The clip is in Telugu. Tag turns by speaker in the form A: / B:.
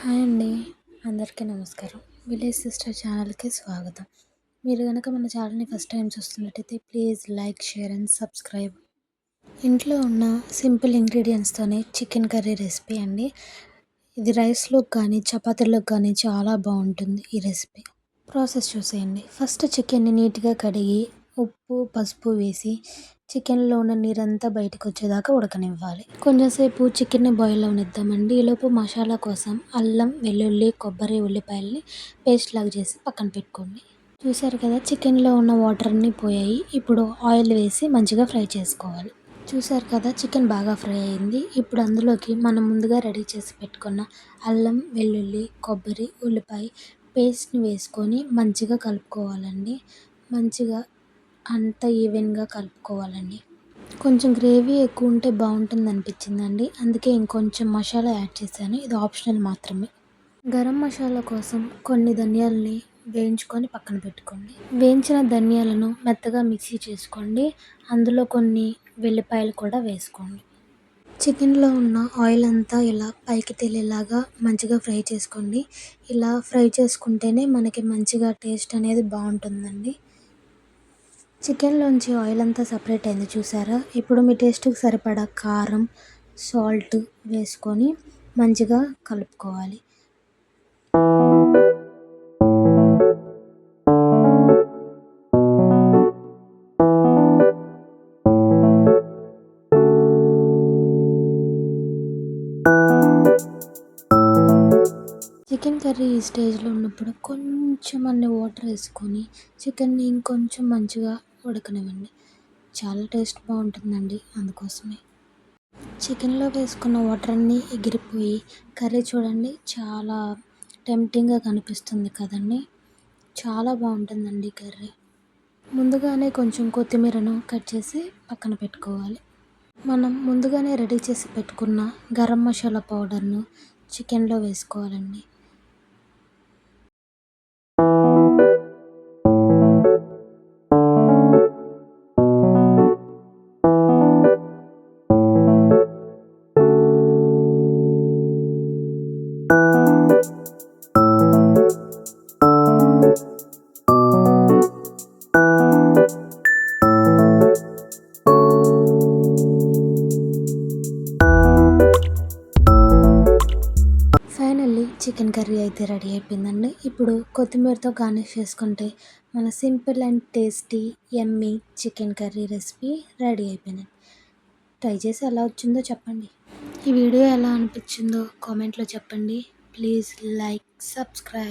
A: హాయ్ అండి. అందరికీ నమస్కారం. విలేజ్ సిస్టర్ ఛానల్‌కి స్వాగతం. మీరు గనక మన ఛానల్‌ని ఫస్ట్ టైం చూస్తున్నట్టయితే please like, share and subscribe. ఇంట్లో ఉన్న సింపుల్ ఇంగ్రీడియెంట్స్‌తోనే చికెన్ కర్రీ రెసిపీ అండి. ఇది రైస్‌లోకి కానీ, చపాతీలోకి కానీ చాలా బావుంటుంది ఈ రెసిపీ. ప్రాసెస్ చూసేయండి. ఫస్ట్ చికెన్‌ని నీట్‌గా కడిగి, ఉప్పు, పసుపు వేసి చికెన్‌లో ఉన్న నీరంతా బయటకొచ్చేదాకా ఉడకనివ్వాలి. కొంచెం సేపు చికెన్‌ని బాయిల్ అవ్వనిద్దామండి. ఈలోపు మసాలా కోసం అల్లం, వెల్లుల్లి, కొబ్బరి, ఉల్లిపాయలని పేస్ట్ లాగా చేసి పక్కన పెట్టుకోండి. చూసారు కదా, చికెన్‌లో ఉన్న వాటర్ అన్నీ పోయాయి. ఇప్పుడు ఆయిల్ వేసి మంచిగా ఫ్రై చేసుకోవాలి. చూసారు కదా, చికెన్ బాగా ఫ్రై అయింది. ఇప్పుడు అందులోకి మనం ముందుగా రెడీ చేసి పెట్టుకున్న అల్లం, వెల్లుల్లి, కొబ్బరి, ఉల్లిపాయ పేస్ట్‌ని వేసుకొని మంచిగా కలుపుకోవాలండి. మంచిగా అంతా ఈవెన్‌గా కలుపుకోవాలండి. కొంచెం గ్రేవీ ఎక్కువ ఉంటే బాగుంటుంది అనిపించిందండి. అందుకే ఇంకొంచెం మసాలా యాడ్ చేశాను. ఇది ఆప్షనల్ మాత్రమే. గరం మసాలా కోసం కొన్ని ధనియాలని వేయించుకొని పక్కన పెట్టుకోండి. వేయించిన ధనియాలను మెత్తగా మిక్సీ చేసుకోండి. అందులో కొన్ని వెల్లిపాయలు కూడా వేసుకోండి. చికెన్లో ఉన్న ఆయిల్ అంతా ఇలా పైకి తేలేలాగా మంచిగా ఫ్రై చేసుకోండి. ఇలా ఫ్రై చేసుకుంటేనే మనకి మంచిగా టేస్ట్ అనేది బాగుంటుందండి. చికెన్లోంచి ఆయిల్ అంతా సపరేట్ అయింది చూసారా. ఇప్పుడు మీ టేస్ట్కి సరిపడా కారం, సాల్ట్ వేసుకొని మంచిగా కలుపుకోవాలి. చికెన్ కర్రీ ఈ స్టేజ్లో ఉన్నప్పుడు కొంచెం అన్ని వాటర్ వేసుకొని చికెన్ని ఇంకొంచెం మంచిగా ఉడకనివ్వండి. చాలా టేస్ట్ బాగుంటుందండి. అందుకోసమే చికెన్లో వేసుకున్న వాటర్ అన్నీ ఎగిరిపోయి కర్రీ చూడండి చాలా టెంప్టింగ్గా కనిపిస్తుంది కదండి. చాలా బాగుంటుందండి కర్రీ. ముందుగానే కొంచెం కొత్తిమీరను కట్ చేసి పక్కన పెట్టుకోవాలి. మనం ముందుగానే రెడీ చేసి పెట్టుకున్న గరం మసాలా పౌడర్ను చికెన్లో వేసుకోవాలండి. ఫైనల్లీ చికెన్ కర్రీ అయితే రెడీ అయిపోయిందండి. ఇప్పుడు కొత్తిమీరతో గార్నిష్ చేసుకుంటే మన simple and tasty yummy chicken curry recipe ready అయిపోయింది. ట్రై చేసి ఎలా వచ్చిందో చెప్పండి. ఈ వీడియో ఎలా అనిపించిందో కామెంట్లో చెప్పండి. Please like, subscribe.